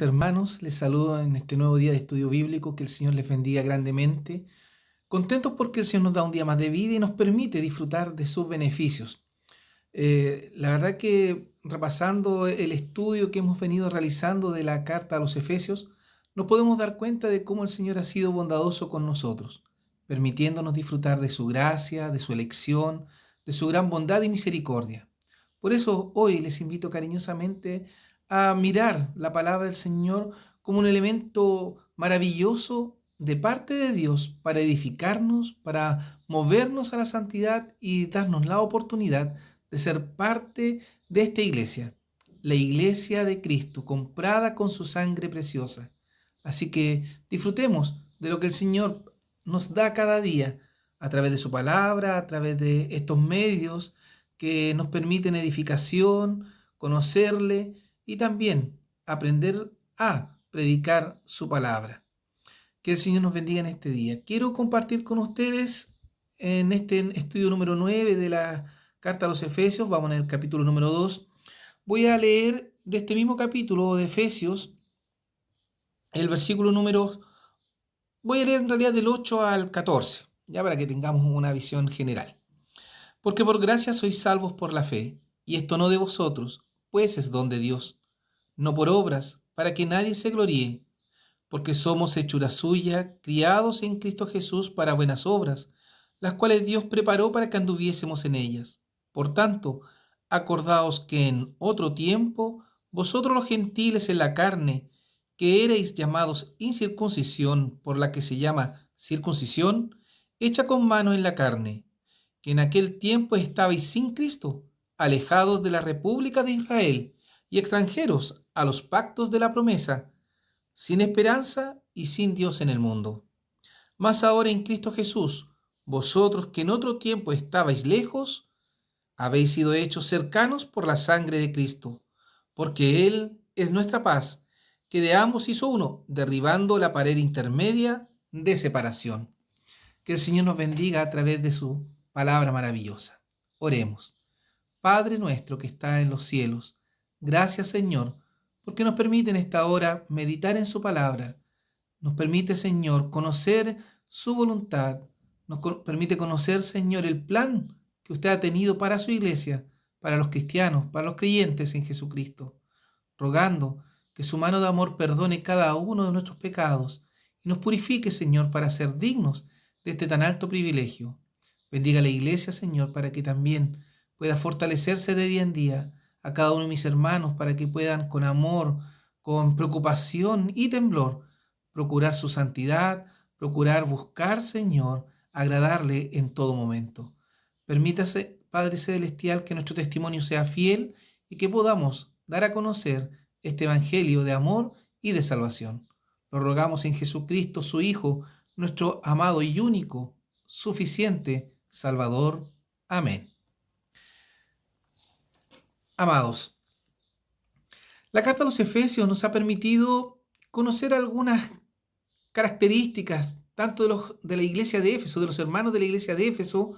Hermanos, les saludo en este nuevo día de estudio bíblico, que el Señor les bendiga grandemente. Contentos porque el Señor nos da un día más de vida y nos permite disfrutar de sus beneficios. La verdad que repasando el estudio que hemos venido realizando de la carta a los Efesios, nos podemos dar cuenta de cómo el Señor ha sido bondadoso con nosotros, permitiéndonos disfrutar de su gracia, de su elección, de su gran bondad y misericordia. Por eso hoy les invito cariñosamente a mirar la palabra del Señor como un elemento maravilloso de parte de Dios para edificarnos, para movernos a la santidad y darnos la oportunidad de ser parte de esta iglesia, la iglesia de Cristo, comprada con su sangre preciosa. Así que disfrutemos de lo que el Señor nos da cada día a través de su palabra, a través de estos medios que nos permiten edificación, conocerle y también aprender a predicar su palabra. Que el Señor nos bendiga en este día. Quiero compartir con ustedes en este estudio número 9 de la carta a los Efesios. Vamos en el capítulo número 2. Voy a leer de este mismo capítulo de Efesios el versículo número... Voy a leer en realidad del 8 al 14, ya para que tengamos una visión general. Porque por gracia sois salvos por la fe, y esto no de vosotros, pues es don de Dios, no por obras, para que nadie se gloríe, porque somos hechura suya, criados en Cristo Jesús para buenas obras, las cuales Dios preparó para que anduviésemos en ellas. Por tanto, acordaos que en otro tiempo, vosotros los gentiles en la carne, que erais llamados incircuncisión, por la que se llama circuncisión, hecha con mano en la carne, que en aquel tiempo estabais sin Cristo, alejados de la república de Israel y extranjeros a los pactos de la promesa, sin esperanza y sin Dios en el mundo. Mas ahora en Cristo Jesús, vosotros que en otro tiempo estabais lejos, habéis sido hechos cercanos por la sangre de Cristo, porque Él es nuestra paz, que de ambos hizo uno, derribando la pared intermedia de separación. Que el Señor nos bendiga a través de su palabra maravillosa. Oremos. Padre nuestro que está en los cielos, gracias Señor, porque nos permite en esta hora meditar en su palabra. Nos permite, Señor, conocer su voluntad. Nos permite conocer, Señor, el plan que usted ha tenido para su iglesia, para los cristianos, para los creyentes en Jesucristo, rogando que su mano de amor perdone cada uno de nuestros pecados y nos purifique, Señor, para ser dignos de este tan alto privilegio. Bendiga la iglesia, Señor, para que también pueda fortalecerse de día en día a cada uno de mis hermanos, para que puedan con amor, con preocupación y temblor, procurar su santidad, procurar buscar, Señor, agradarle en todo momento. Permítase, Padre Celestial, que nuestro testimonio sea fiel y que podamos dar a conocer este evangelio de amor y de salvación. Lo rogamos en Jesucristo, su Hijo, nuestro amado y único, suficiente Salvador. Amén. Amados, la carta a los Efesios nos ha permitido conocer algunas características tanto de la iglesia de Éfeso, de los hermanos de la iglesia de Éfeso,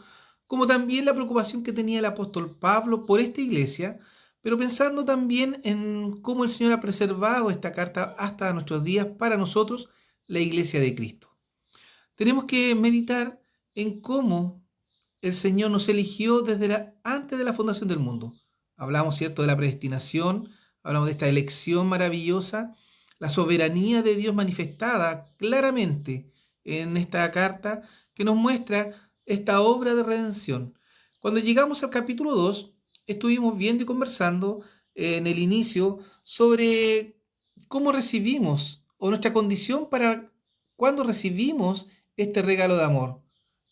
como también la preocupación que tenía el apóstol Pablo por esta iglesia, pero pensando también en cómo el Señor ha preservado esta carta hasta nuestros días para nosotros, la iglesia de Cristo. Tenemos que meditar en cómo el Señor nos eligió desde antes de la fundación del mundo. Hablamos, ¿cierto?, de la predestinación, hablamos de esta elección maravillosa, la soberanía de Dios manifestada claramente en esta carta que nos muestra esta obra de redención. Cuando llegamos al capítulo 2, estuvimos viendo y conversando en el inicio sobre cómo recibimos o nuestra condición para cuando recibimos este regalo de amor.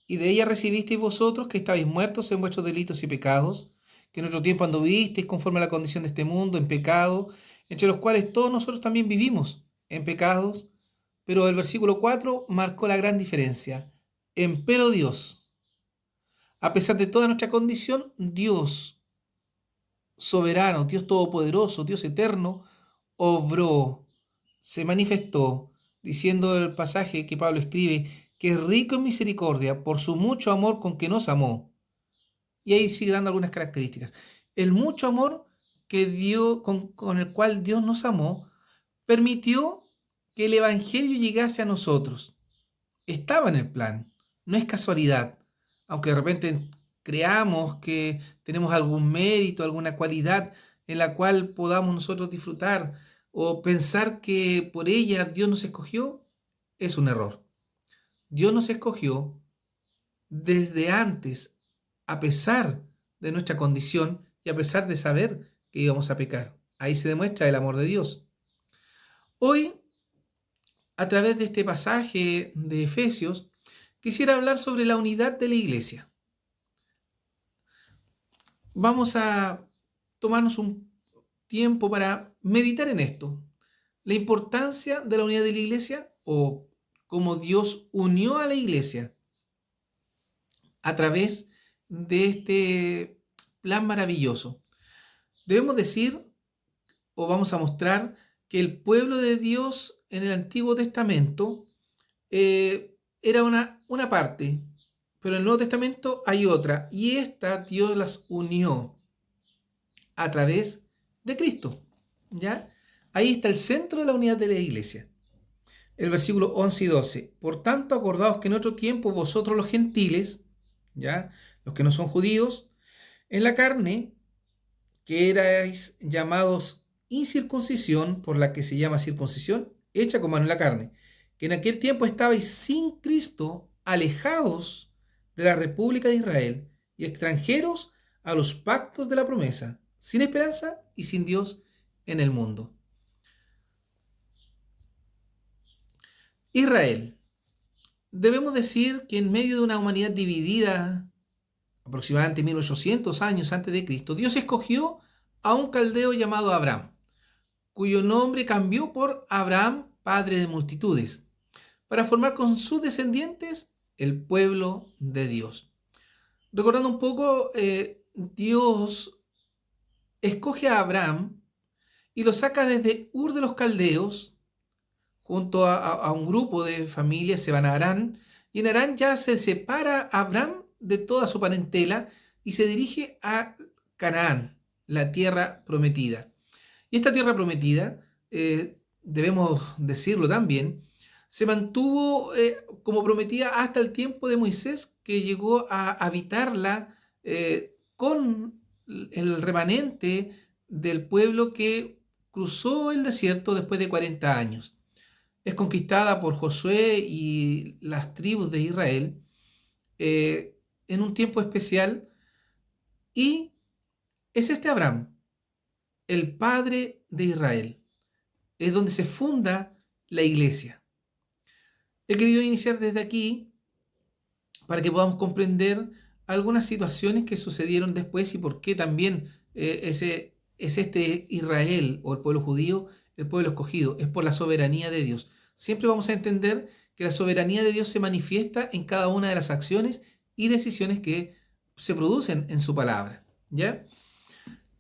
Y de ella recibisteis vosotros que estabais muertos en vuestros delitos y pecados, que en otro tiempo anduvisteis conforme a la condición de este mundo, en pecado, entre los cuales todos nosotros también vivimos en pecados. Pero el versículo 4 marcó la gran diferencia. Empero Dios, a pesar de toda nuestra condición, Dios soberano, Dios todopoderoso, Dios eterno, obró, se manifestó, diciendo el pasaje que Pablo escribe, que es rico en misericordia por su mucho amor con que nos amó. Y ahí sigue dando algunas características. El mucho amor que dio, con el cual Dios nos amó, permitió que el Evangelio llegase a nosotros. Estaba en el plan, no es casualidad, aunque de repente creamos que tenemos algún mérito, alguna cualidad en la cual podamos nosotros disfrutar o pensar que por ella Dios nos escogió, es un error. Dios nos escogió desde antes, a pesar de nuestra condición y a pesar de saber que íbamos a pecar. Ahí se demuestra el amor de Dios. Hoy, a través de este pasaje de Efesios, quisiera hablar sobre la unidad de la iglesia. Vamos a tomarnos un tiempo para meditar en esto. La importancia de la unidad de la iglesia o cómo Dios unió a la iglesia a través de este plan maravilloso. Debemos decir o vamos a mostrar que el pueblo de Dios en el Antiguo Testamento era una parte, pero en el Nuevo Testamento hay otra, y esta Dios las unió a través de Cristo, ¿ya? Ahí está el centro de la unidad de la iglesia. El versículo 11 y 12. Por tanto, acordaos que en otro tiempo vosotros los gentiles, ¿ya? Los que no son judíos, en la carne, que erais llamados incircuncisión, por la que se llama circuncisión, hecha con mano en la carne, que en aquel tiempo estabais sin Cristo, alejados de la República de Israel y extranjeros a los pactos de la promesa, sin esperanza y sin Dios en el mundo. Israel. Debemos decir que en medio de una humanidad dividida, aproximadamente 1800 años antes de Cristo, Dios escogió a un caldeo llamado Abraham, cuyo nombre cambió por Abraham, padre de multitudes, para formar con sus descendientes el pueblo de Dios. Recordando un poco, Dios escoge a Abraham y lo saca desde Ur de los Caldeos, junto a un grupo de familias, se van a Harán, y en Harán ya se separa Abraham de toda su parentela y se dirige a Canaán, la tierra prometida. Y esta tierra prometida, debemos decirlo también, se mantuvo como prometida hasta el tiempo de Moisés, que llegó a habitarla con el remanente del pueblo que cruzó el desierto después de 40 años. Es conquistada por Josué y las tribus de Israel en un tiempo especial, y es este Abraham, el padre de Israel, es donde se funda la iglesia. He querido iniciar desde aquí para que podamos comprender algunas situaciones que sucedieron después y por qué también es este Israel o el pueblo judío el pueblo escogido. Es por la soberanía de Dios. Siempre vamos a entender que la soberanía de Dios se manifiesta en cada una de las acciones y decisiones que se producen en su palabra, ¿ya?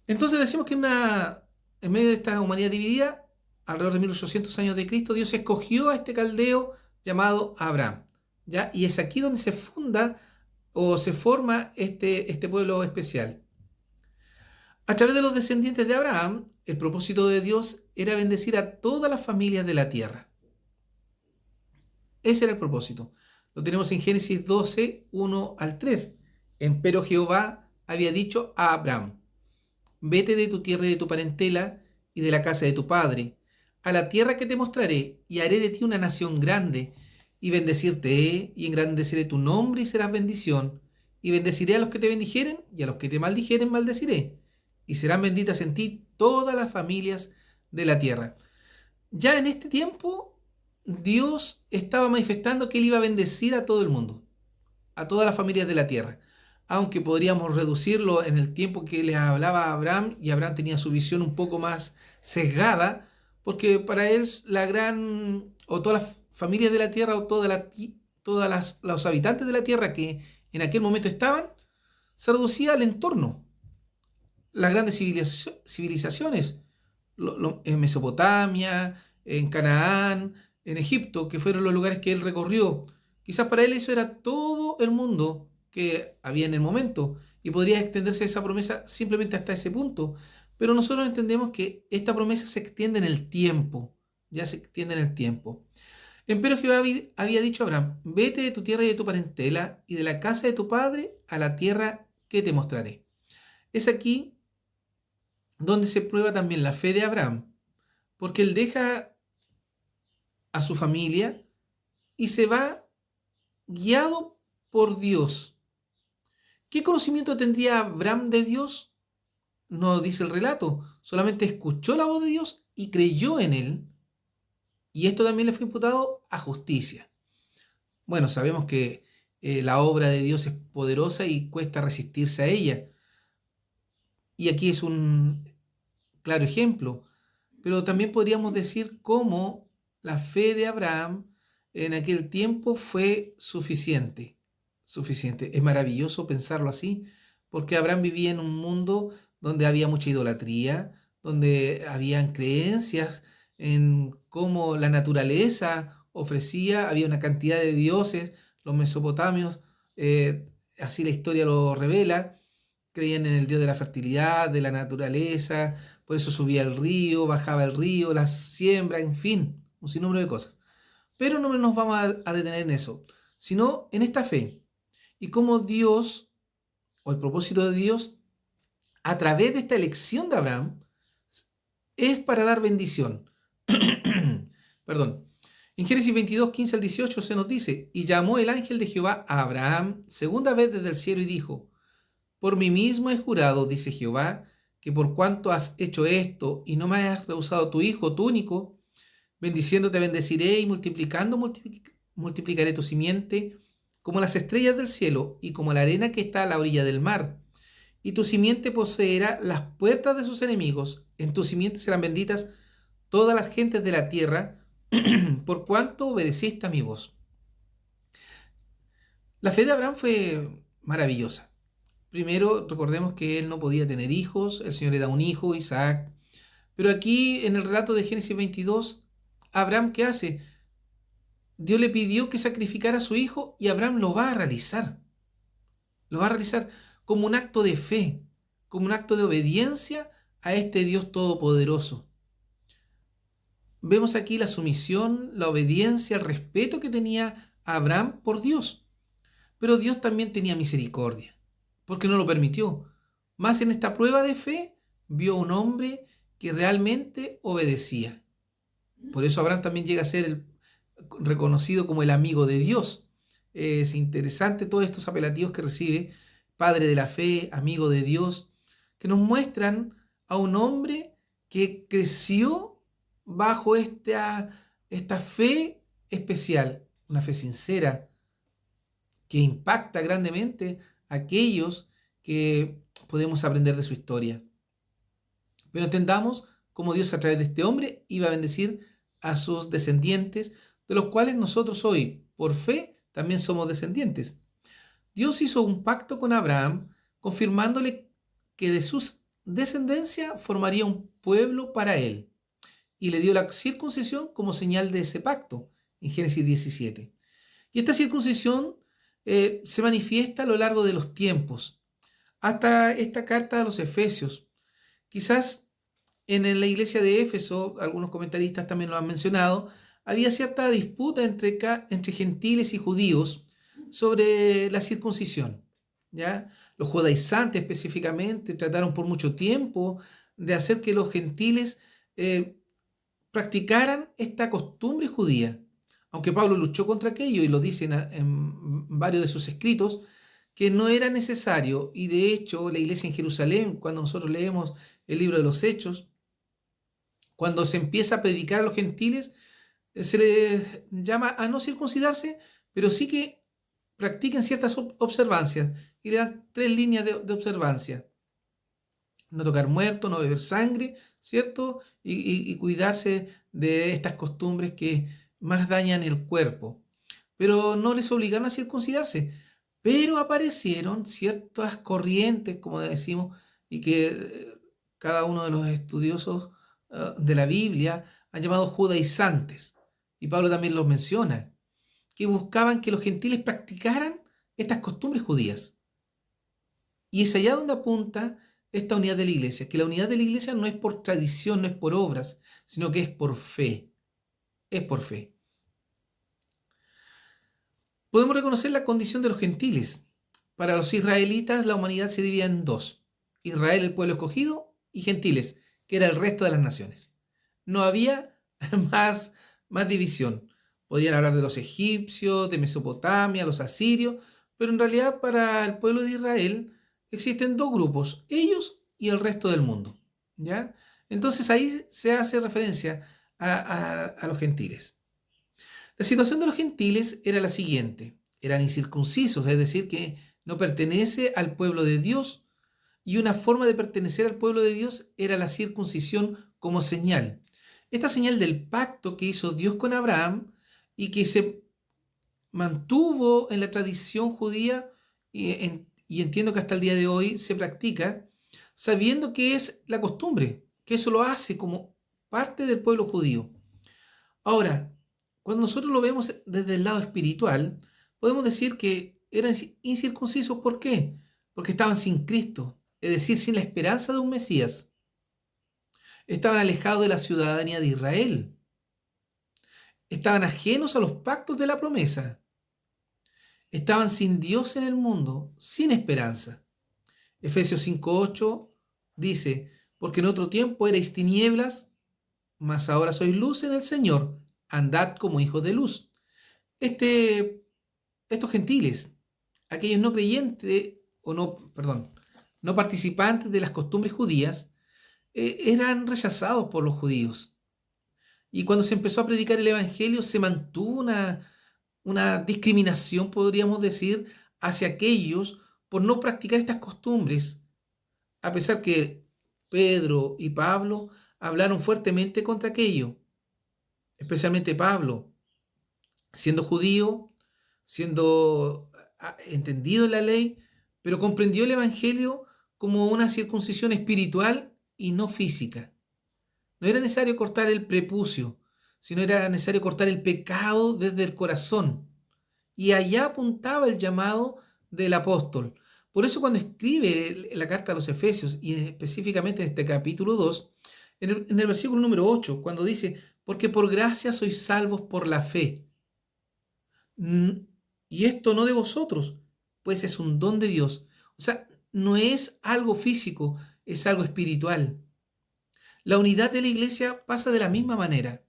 Entonces decimos que en medio de esta humanidad dividida, alrededor de 1800 años de Cristo, Dios escogió a este caldeo llamado Abraham, ¿ya? Y es aquí donde se funda o se forma este pueblo especial. A través de los descendientes de Abraham, el propósito de Dios era bendecir a todas las familias de la tierra. Ese era el propósito. Lo tenemos en Génesis 12, 1 al 3. Empero Jehová había dicho a Abraham: vete de tu tierra y de tu parentela y de la casa de tu padre, a la tierra que te mostraré, y haré de ti una nación grande, y bendecirte he, y engrandeceré tu nombre, y serás bendición, y bendeciré a los que te bendijeren, y a los que te maldijeren maldeciré, y serán benditas en ti todas las familias de la tierra. Ya en este tiempo, Dios estaba manifestando que Él iba a bendecir a todo el mundo, a todas las familias de la tierra. Aunque podríamos reducirlo en el tiempo que les hablaba a Abraham, y Abraham tenía su visión un poco más sesgada, porque para él o todas las familias de la tierra, o los habitantes de la tierra que en aquel momento estaban, se reducía al entorno. Las grandes civilizaciones, en Mesopotamia, en Canaán, en Egipto, que fueron los lugares que él recorrió. Quizás para él eso era todo el mundo que había en el momento, y podría extenderse esa promesa simplemente hasta ese punto. Pero nosotros entendemos que esta promesa se extiende en el tiempo, ya se extiende en el tiempo. Empero Jehová había dicho a Abraham, vete de tu tierra y de tu parentela y de la casa de tu padre a la tierra que te mostraré. Es aquí donde se prueba también la fe de Abraham, porque él deja a su familia y se va guiado por Dios. ¿Qué conocimiento tendría Abraham de Dios? No dice el relato, solamente escuchó la voz de Dios y creyó en él, y esto también le fue imputado a justicia. Bueno, sabemos que la obra de Dios es poderosa y cuesta resistirse a ella, y aquí es un claro ejemplo, pero también podríamos decir cómo la fe de Abraham en aquel tiempo fue suficiente. Suficiente. Es maravilloso pensarlo así, porque Abraham vivía en un mundo donde había mucha idolatría, donde habían creencias en cómo la naturaleza ofrecía, había una cantidad de dioses, los mesopotamios, así la historia lo revela, creían en el dios de la fertilidad, de la naturaleza, por eso subía el río, bajaba el río, la siembra, en fin, un sinnúmero de cosas. Pero no nos vamos a detener en eso, sino en esta fe y cómo Dios, o el propósito de Dios, a través de esta elección de Abraham, es para dar bendición. Perdón. En Génesis 22, 15 al 18 se nos dice, y llamó el ángel de Jehová a Abraham segunda vez desde el cielo y dijo, por mí mismo he jurado, dice Jehová, que por cuanto has hecho esto y no me has rehusado tu hijo, tu único, bendiciéndote bendeciré y multiplicando multiplicaré tu simiente como las estrellas del cielo y como la arena que está a la orilla del mar. Y tu simiente poseerá las puertas de sus enemigos. En tu simiente serán benditas todas las gentes de la tierra, por cuanto obedeciste a mi voz. La fe de Abraham fue maravillosa. Primero, recordemos que él no podía tener hijos, el Señor le da un hijo, Isaac. Pero aquí, en el relato de Génesis 22, Abraham, ¿qué hace? Dios le pidió que sacrificara a su hijo y Abraham lo va a realizar. Lo va a realizar como un acto de fe, como un acto de obediencia a este Dios todopoderoso. Vemos aquí la sumisión, la obediencia, el respeto que tenía Abraham por Dios. Pero Dios también tenía misericordia, porque no lo permitió. Más en esta prueba de fe, vio a un hombre que realmente obedecía. Por eso Abraham también llega a ser reconocido como el amigo de Dios. Es interesante todos estos apelativos que recibe, Padre de la fe, amigo de Dios, que nos muestran a un hombre que creció bajo esta fe especial, una fe sincera, que impacta grandemente a aquellos que podemos aprender de su historia. Pero entendamos cómo Dios a través de este hombre iba a bendecir a sus descendientes, de los cuales nosotros hoy, por fe, también somos descendientes. Dios hizo un pacto con Abraham, confirmándole que de su descendencia formaría un pueblo para él, y le dio la circuncisión como señal de ese pacto, en Génesis 17. Y esta circuncisión se manifiesta a lo largo de los tiempos, hasta esta carta a los Efesios. Quizás en la iglesia de Éfeso, algunos comentaristas también lo han mencionado, había cierta disputa entre gentiles y judíos sobre la circuncisión. ¿Ya? Los judaizantes específicamente trataron por mucho tiempo de hacer que los gentiles practicaran esta costumbre judía. Aunque Pablo luchó contra aquello y lo dice en varios de sus escritos, que no era necesario, y de hecho la iglesia en Jerusalén, cuando nosotros leemos el libro de los Hechos, cuando se empieza a predicar a los gentiles, se les llama a no circuncidarse, pero sí que practiquen ciertas observancias, y le dan 3 líneas de observancia: no tocar muerto, no beber sangre, ¿cierto? Y cuidarse de estas costumbres que más dañan el cuerpo. Pero no les obligaron a circuncidarse. Pero aparecieron ciertas corrientes, como decimos, y que cada uno de los estudiosos de la Biblia han llamado judaizantes. Y Pablo también los menciona, que buscaban que los gentiles practicaran estas costumbres judías. Y es allá donde apunta esta unidad de la iglesia, que la unidad de la iglesia no es por tradición, no es por obras, sino que es por fe. es por fe. Podemos reconocer la condición de los gentiles. Para los israelitas, la humanidad se divide en dos: Israel, el pueblo escogido, y gentiles, que era el resto de las naciones. No había más, más división. Podrían hablar de los egipcios, de Mesopotamia, los asirios, pero en realidad para el pueblo de Israel existen dos grupos: ellos y el resto del mundo. ¿Ya? Entonces ahí se hace referencia a los gentiles. La situación de los gentiles era la siguiente: eran incircuncisos, es decir, que no pertenece al pueblo de Dios, y una forma de pertenecer al pueblo de Dios era la circuncisión como señal. Esta señal del pacto que hizo Dios con Abraham y que se mantuvo en la tradición judía, y entiendo que hasta el día de hoy se practica, sabiendo que es la costumbre, que eso lo hace como parte del pueblo judío. Ahora, cuando nosotros lo vemos desde el lado espiritual, podemos decir que eran incircuncisos. ¿Por qué? Porque estaban sin Cristo, es decir, sin la esperanza de un Mesías. Estaban alejados de la ciudadanía de Israel. Estaban ajenos a los pactos de la promesa. Estaban sin Dios en el mundo, sin esperanza. Efesios 5:8 dice: porque en otro tiempo erais tinieblas, mas ahora sois luz en el Señor, andad como hijos de luz. Estos gentiles, aquellos no creyentes, no participantes de las costumbres judías, eran rechazados por los judíos. Y cuando se empezó a predicar el Evangelio, se mantuvo una discriminación, podríamos decir, hacia aquellos por no practicar estas costumbres, a pesar que Pedro y Pablo hablaron fuertemente contra aquello, especialmente Pablo, siendo judío, siendo entendido en la ley, pero comprendió el Evangelio como una circuncisión espiritual y no física. No era necesario cortar el prepucio, sino era necesario cortar el pecado desde el corazón. Y allá apuntaba el llamado del apóstol. Por eso cuando escribe la carta a los Efesios, y específicamente en este capítulo 2, en el versículo número 8, cuando dice: porque por gracia sois salvos por la fe. Y esto no de vosotros, pues es un don de Dios. O sea, no es algo físico, es algo espiritual. La unidad de la iglesia pasa de la misma manera.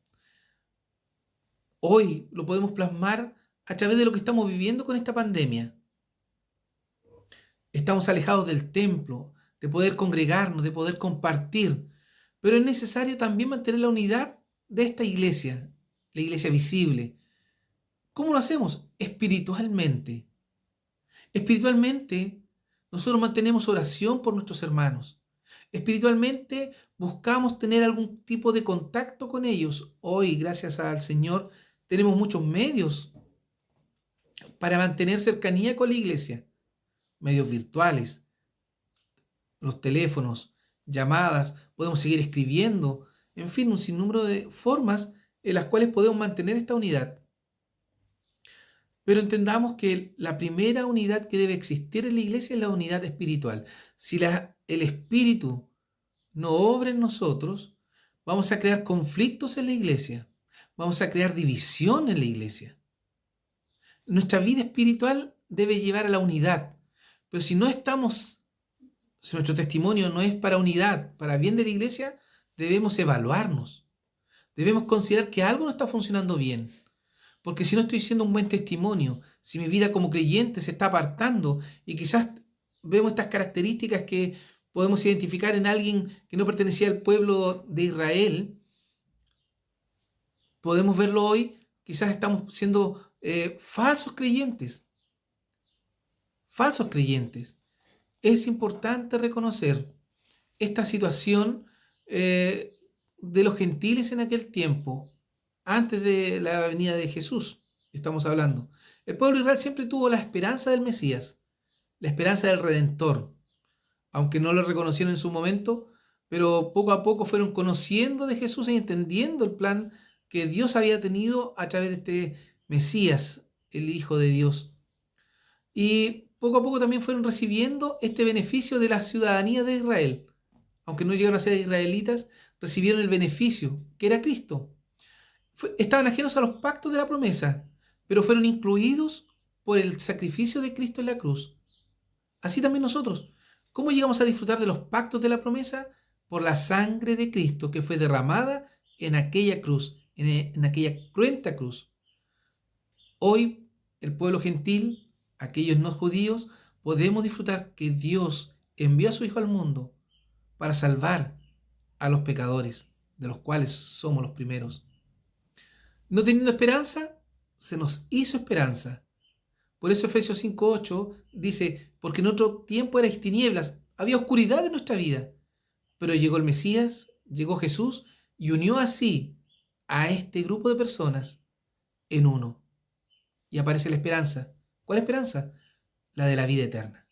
Hoy lo podemos plasmar a través de lo que estamos viviendo con esta pandemia. Estamos alejados del templo, de poder congregarnos, de poder compartir, pero es necesario también mantener la unidad de esta iglesia, la iglesia visible. ¿Cómo lo hacemos? Espiritualmente. Espiritualmente, nosotros mantenemos oración por nuestros hermanos. Espiritualmente, buscamos tener algún tipo de contacto con ellos. Hoy, gracias al Señor, tenemos muchos medios para mantener cercanía con la iglesia. Medios virtuales, los teléfonos, llamadas, podemos seguir escribiendo, en fin, un sinnúmero de formas en las cuales podemos mantener esta unidad. Pero entendamos que la primera unidad que debe existir en la iglesia es la unidad espiritual. Si el Espíritu no obra en nosotros, vamos a crear conflictos en la iglesia, vamos a crear división en la iglesia. Nuestra vida espiritual debe llevar a la unidad, pero si nuestro testimonio no es para unidad, para bien de la iglesia, debemos evaluarnos, debemos considerar que algo no está funcionando bien. Porque si no estoy siendo un buen testimonio, si mi vida como creyente se está apartando, y quizás vemos estas características que podemos identificar en alguien que no pertenecía al pueblo de Israel, podemos verlo hoy, quizás estamos siendo falsos creyentes. Falsos creyentes. Es importante reconocer esta situación de los gentiles en aquel tiempo, antes de la venida de Jesús, estamos hablando. El pueblo de Israel siempre tuvo la esperanza del Mesías, la esperanza del Redentor, aunque no lo reconocieron en su momento, pero poco a poco fueron conociendo de Jesús y entendiendo el plan que Dios había tenido a través de este Mesías, el Hijo de Dios. Y poco a poco también fueron recibiendo este beneficio de la ciudadanía de Israel. Aunque no llegaron a ser israelitas, recibieron el beneficio, que era Cristo. estaban ajenos a los pactos de la promesa, pero fueron incluidos por el sacrificio de Cristo en la cruz. Así también nosotros. ¿Cómo llegamos a disfrutar de los pactos de la promesa? Por la sangre de Cristo que fue derramada en aquella cruz, en aquella cruenta cruz. Hoy, el pueblo gentil, aquellos no judíos, podemos disfrutar que Dios envió a su Hijo al mundo para salvar a los pecadores, de los cuales somos los primeros. No teniendo esperanza, se nos hizo esperanza. Por eso Efesios 5:8 dice, porque en otro tiempo erais tinieblas, había oscuridad en nuestra vida, pero llegó el Mesías, llegó Jesús y unió así a este grupo de personas en uno. Y aparece la esperanza. ¿Cuál esperanza? La de la vida eterna.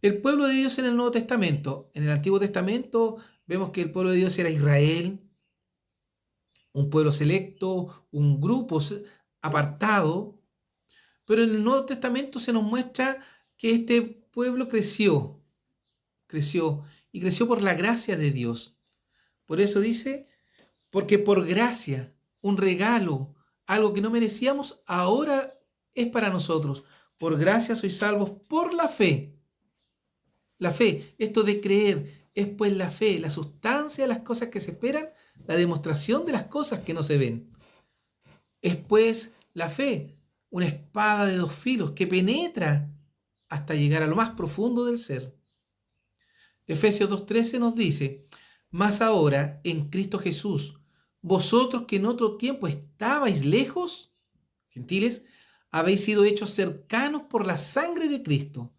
El pueblo de Dios en el Nuevo Testamento. En el Antiguo Testamento vemos que el pueblo de Dios era Israel, un pueblo selecto, un grupo apartado. Pero en el Nuevo Testamento se nos muestra que este pueblo creció y creció por la gracia de Dios. Por eso dice, porque por gracia, un regalo, algo que no merecíamos, ahora es para nosotros. Por gracia sois salvos por la fe. La fe, esto de creer, es pues la fe, la sustancia de las cosas que se esperan, la demostración de las cosas que no se ven. Es pues la fe, una espada de dos filos que penetra hasta llegar a lo más profundo del ser. Efesios 2:13 nos dice, mas ahora en Cristo Jesús, vosotros que en otro tiempo estabais lejos, gentiles, habéis sido hechos cercanos por la sangre de Cristo.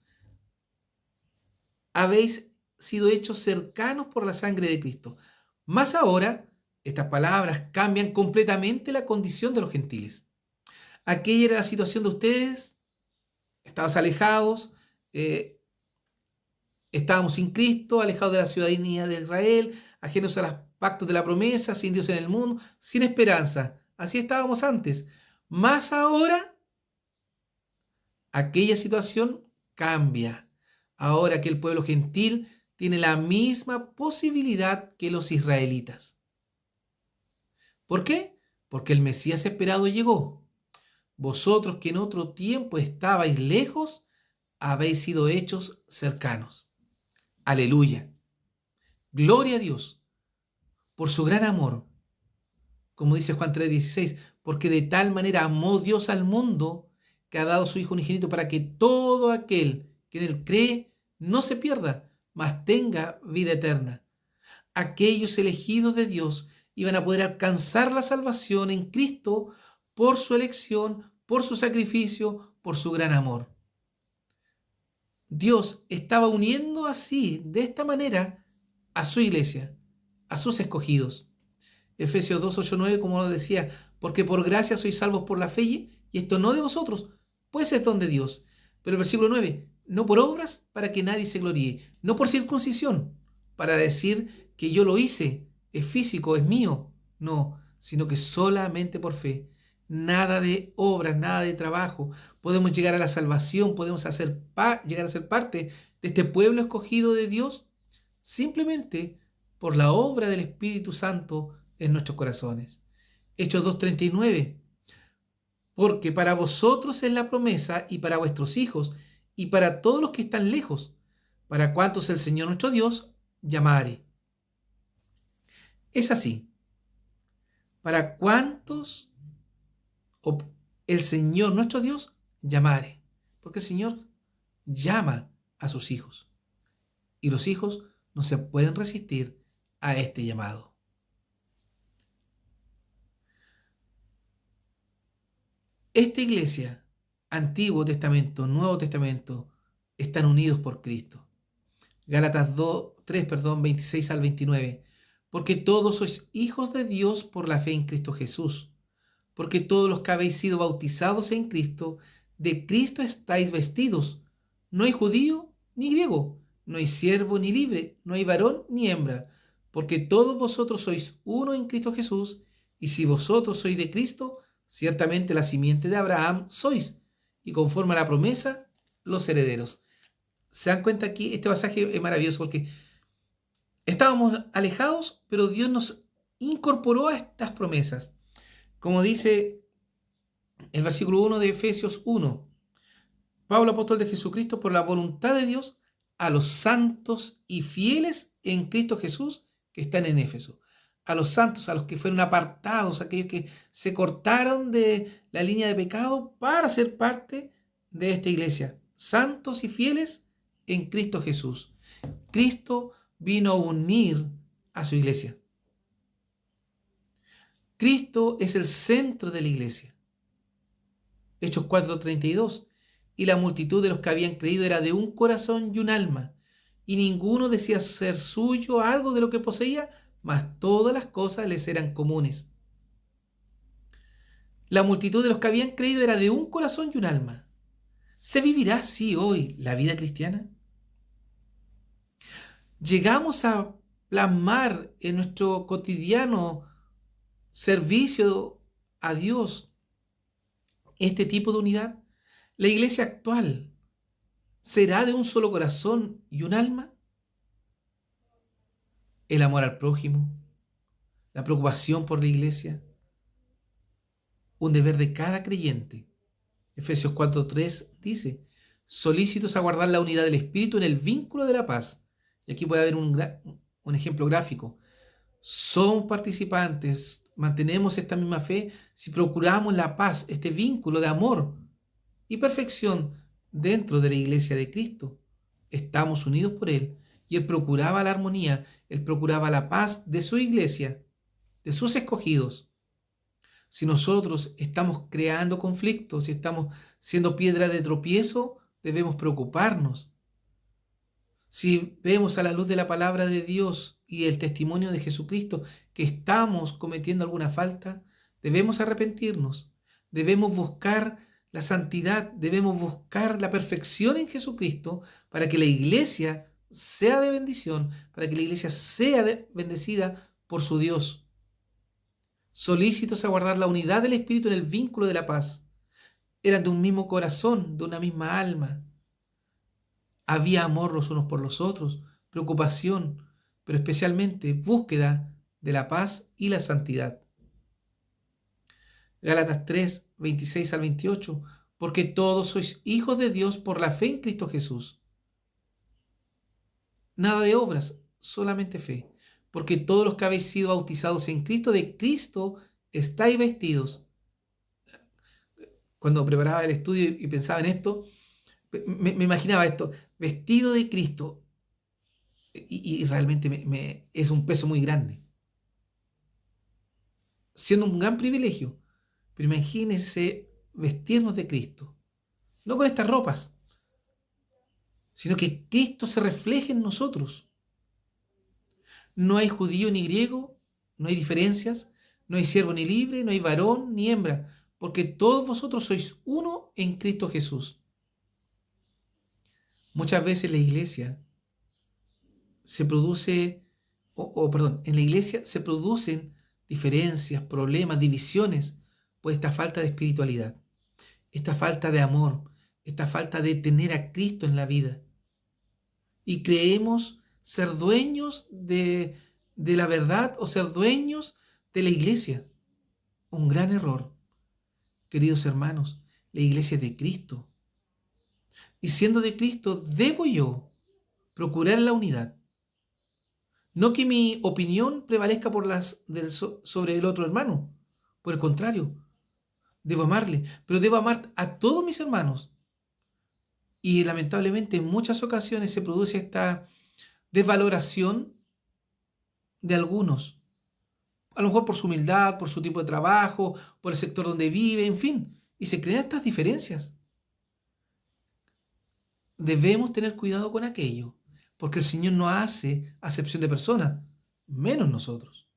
Habéis sido hechos cercanos por la sangre de Cristo. Mas ahora, estas palabras cambian completamente la condición de los gentiles. Aquella era la situación de ustedes, estabas alejados, estábamos sin Cristo, alejados de la ciudadanía de Israel, ajenos a los pactos de la promesa, sin Dios en el mundo, sin esperanza. Así estábamos antes. Mas ahora, aquella situación cambia. Ahora que el pueblo gentil tiene la misma posibilidad que los israelitas. ¿Por qué? Porque el Mesías esperado llegó. Vosotros que en otro tiempo estabais lejos, habéis sido hechos cercanos. Aleluya. Gloria a Dios por su gran amor. Como dice Juan 3:16, porque de tal manera amó Dios al mundo que ha dado su Hijo unigénito para que todo aquel que en él cree no se pierda, mas tenga vida eterna. Aquellos elegidos de Dios iban a poder alcanzar la salvación en Cristo por su elección, por su sacrificio, por su gran amor. Dios estaba uniendo así, de esta manera, a su iglesia, a sus escogidos. Efesios 2:8-9, como lo decía, porque por gracia sois salvos por la fe, y esto no de vosotros, pues es don de Dios. Pero el versículo 9, no por obras para que nadie se gloríe, no por circuncisión, para decir que yo lo hice, es físico, es mío, no, sino que solamente por fe. Nada de obras, nada de trabajo. Podemos llegar a la salvación, podemos llegar a ser parte de este pueblo escogido de Dios simplemente por la obra del Espíritu Santo en nuestros corazones. Hechos 2:39. Porque para vosotros es la promesa y para vuestros hijos y para todos los que están lejos, para cuantos el Señor nuestro Dios llamare. Es así. Para cuantos el Señor nuestro Dios llamare. Porque el Señor llama a sus hijos. Y los hijos no se pueden resistir a este llamado. Esta iglesia, Antiguo Testamento, Nuevo Testamento, están unidos por Cristo. Gálatas 3, 26 al 29. Porque todos sois hijos de Dios por la fe en Cristo Jesús. Porque todos los que habéis sido bautizados en Cristo, de Cristo estáis vestidos. No hay judío ni griego, no hay siervo ni libre, no hay varón ni hembra, porque todos vosotros sois uno en Cristo Jesús, y si vosotros sois de Cristo, ciertamente la simiente de Abraham sois, y conforme a la promesa, los herederos. ¿Se dan cuenta aquí? Este pasaje es maravilloso porque estábamos alejados, pero Dios nos incorporó a estas promesas. Como dice el versículo 1 de Efesios 1, Pablo, apóstol de Jesucristo, por la voluntad de Dios, a los santos y fieles en Cristo Jesús que están en Éfeso. A los santos, a los que fueron apartados, aquellos que se cortaron de la línea de pecado para ser parte de esta iglesia. Santos y fieles en Cristo Jesús. Cristo vino a unir a su iglesia. Cristo es el centro de la iglesia. Hechos 4:32. Y la multitud de los que habían creído era de un corazón y un alma, y ninguno decía ser suyo algo de lo que poseía, mas todas las cosas les eran comunes. La multitud de los que habían creído era de un corazón y un alma. ¿Se vivirá así hoy la vida cristiana? ¿Llegamos a plasmar en nuestro cotidiano servicio a Dios este tipo de unidad? ¿La iglesia actual será de un solo corazón y un alma? El amor al prójimo, la preocupación por la iglesia, un deber de cada creyente. Efesios 4:3 dice, solícitos a guardar la unidad del Espíritu en el vínculo de la paz. Y aquí puede haber un ejemplo gráfico. Somos participantes, mantenemos esta misma fe si procuramos la paz, este vínculo de amor y perfección dentro de la iglesia de Cristo. Estamos unidos por Él y Él procuraba la armonía, Él procuraba la paz de su iglesia, de sus escogidos. Si nosotros estamos creando conflictos, si estamos siendo piedra de tropiezo, debemos preocuparnos. Si vemos a la luz de la palabra de Dios y el testimonio de Jesucristo que estamos cometiendo alguna falta, debemos arrepentirnos, debemos buscar la santidad, debemos buscar la perfección en Jesucristo para que la iglesia sea de bendición, para que la iglesia sea bendecida por su Dios. Solícitos a guardar la unidad del Espíritu en el vínculo de la paz. Eran de un mismo corazón, de una misma alma. Había amor los unos por los otros, preocupación, pero especialmente búsqueda de la paz y la santidad. Gálatas 3:26-28, porque todos sois hijos de Dios por la fe en Cristo Jesús. Nada de obras, solamente fe. Porque todos los que habéis sido bautizados en Cristo, de Cristo estáis vestidos. Cuando preparaba el estudio y pensaba en esto, me imaginaba esto, vestido de Cristo. Y realmente es un peso muy grande. Siendo un gran privilegio. Pero imagínense vestirnos de Cristo. No con estas ropas, sino que Cristo se refleje en nosotros. No hay judío ni griego, no hay diferencias, no hay siervo ni libre, no hay varón ni hembra, porque todos vosotros sois uno en Cristo Jesús. Muchas veces la iglesia en la iglesia se producen diferencias, problemas, divisiones por esta falta de espiritualidad, esta falta de amor, esta falta de tener a Cristo en la vida. Y creemos ser dueños de la verdad o ser dueños de la iglesia. Un gran error. Queridos hermanos, la iglesia es de Cristo. Y siendo de Cristo, debo yo procurar la unidad. No que mi opinión prevalezca sobre el otro hermano. Por el contrario, debo amarle, pero debo amar a todos mis hermanos. Y lamentablemente en muchas ocasiones se produce esta desvaloración de algunos. A lo mejor por su humildad, por su tipo de trabajo, por el sector donde vive, en fin. Y se crean estas diferencias. Debemos tener cuidado con aquello, porque el Señor no hace acepción de personas, menos nosotros.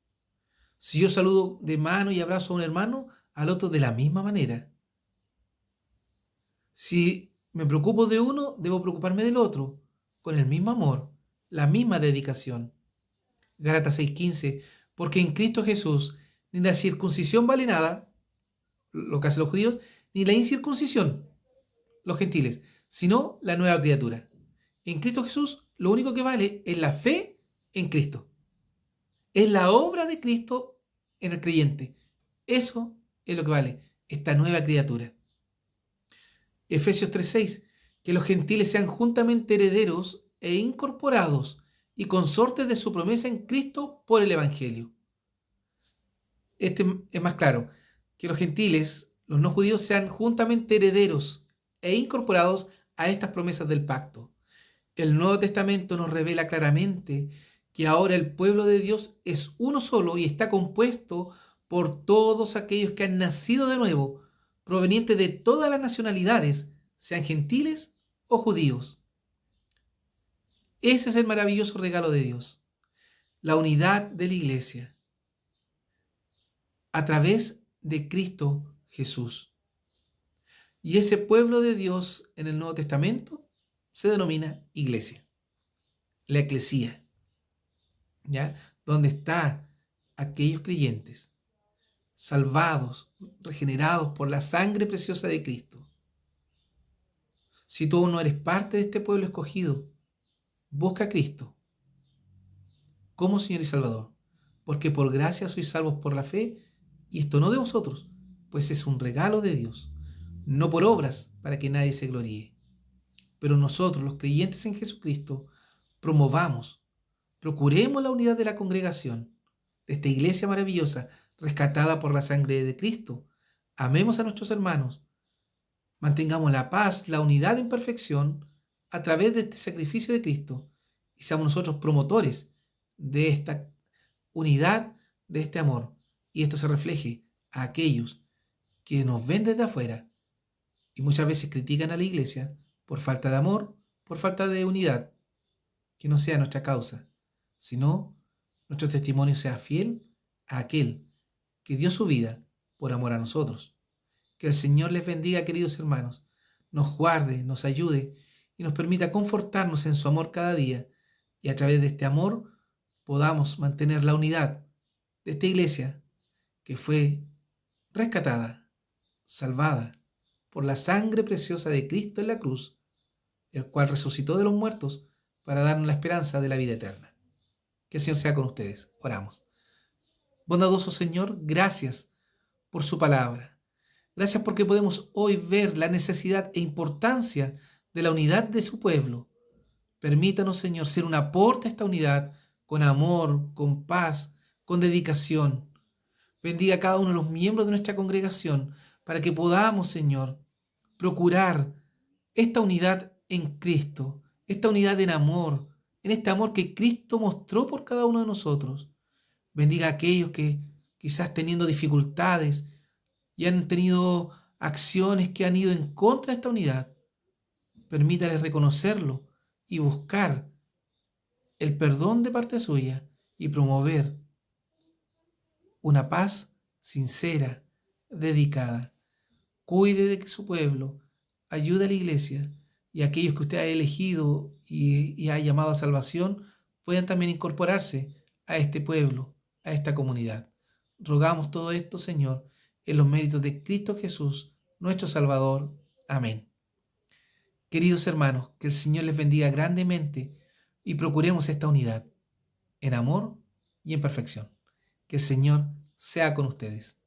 Si yo saludo de mano y abrazo a un hermano, al otro de la misma manera. Si me preocupo de uno, debo preocuparme del otro, con el mismo amor, la misma dedicación. Gálatas 6:15, porque en Cristo Jesús ni la circuncisión vale nada, lo que hacen los judíos, ni la incircuncisión, los gentiles, sino la nueva criatura. En Cristo Jesús lo único que vale es la fe en Cristo. Es la obra de Cristo en el creyente. Eso es lo que vale, esta nueva criatura. Efesios 3:6, que los gentiles sean juntamente herederos e incorporados y consortes de su promesa en Cristo por el Evangelio. Este es más claro, que los gentiles, los no judíos, sean juntamente herederos e incorporados a estas promesas del pacto. El Nuevo Testamento nos revela claramente que ahora el pueblo de Dios es uno solo y está compuesto por todos aquellos que han nacido de nuevo, provenientes de todas las nacionalidades, sean gentiles o judíos. Ese es el maravilloso regalo de Dios, la unidad de la iglesia a través de Cristo Jesús. Y ese pueblo de Dios en el Nuevo Testamento se denomina iglesia, la eclesía, ¿ya? Donde están aquellos creyentes salvados, regenerados por la sangre preciosa de Cristo. Si tú aún no eres parte de este pueblo escogido, busca a Cristo como Señor y Salvador, porque por gracia sois salvos por la fe, y esto no de vosotros, pues es un regalo de Dios, no por obras para que nadie se gloríe. Pero nosotros, los creyentes en Jesucristo, procuremos la unidad de la congregación, de esta iglesia maravillosa, rescatada por la sangre de Cristo. Amemos a nuestros hermanos, mantengamos la paz, la unidad en perfección a través de este sacrificio de Cristo, y seamos nosotros promotores de esta unidad, de este amor, y esto se refleje a aquellos que nos ven desde afuera y muchas veces critican a la iglesia por falta de amor, por falta de unidad. Que no sea nuestra causa, sino nuestro testimonio sea fiel a aquel que dio su vida por amor a nosotros. Que el Señor les bendiga, queridos hermanos, nos guarde, nos ayude y nos permita confortarnos en su amor cada día, y a través de este amor podamos mantener la unidad de esta iglesia que fue rescatada, salvada por la sangre preciosa de Cristo en la cruz, el cual resucitó de los muertos para darnos la esperanza de la vida eterna. Que el Señor sea con ustedes. Oramos. Bondadoso Señor, gracias por su palabra. Gracias porque podemos hoy ver la necesidad e importancia de la unidad de su pueblo. Permítanos, Señor, ser un aporte a esta unidad con amor, con paz, con dedicación. Bendiga a cada uno de los miembros de nuestra congregación para que podamos, Señor, procurar esta unidad en Cristo, esta unidad en amor, en este amor que Cristo mostró por cada uno de nosotros. Bendiga a aquellos que quizás teniendo dificultades y han tenido acciones que han ido en contra de esta unidad. Permítales reconocerlo y buscar el perdón de parte suya y promover una paz sincera, dedicada. Cuide de que su pueblo, ayude a la iglesia, y aquellos que usted ha elegido y ha llamado a salvación puedan también incorporarse a este pueblo, a esta comunidad. Rogamos todo esto, Señor, en los méritos de Cristo Jesús, nuestro Salvador. Amén. Queridos hermanos, que el Señor les bendiga grandemente y procuremos esta unidad en amor y en perfección. Que el Señor sea con ustedes.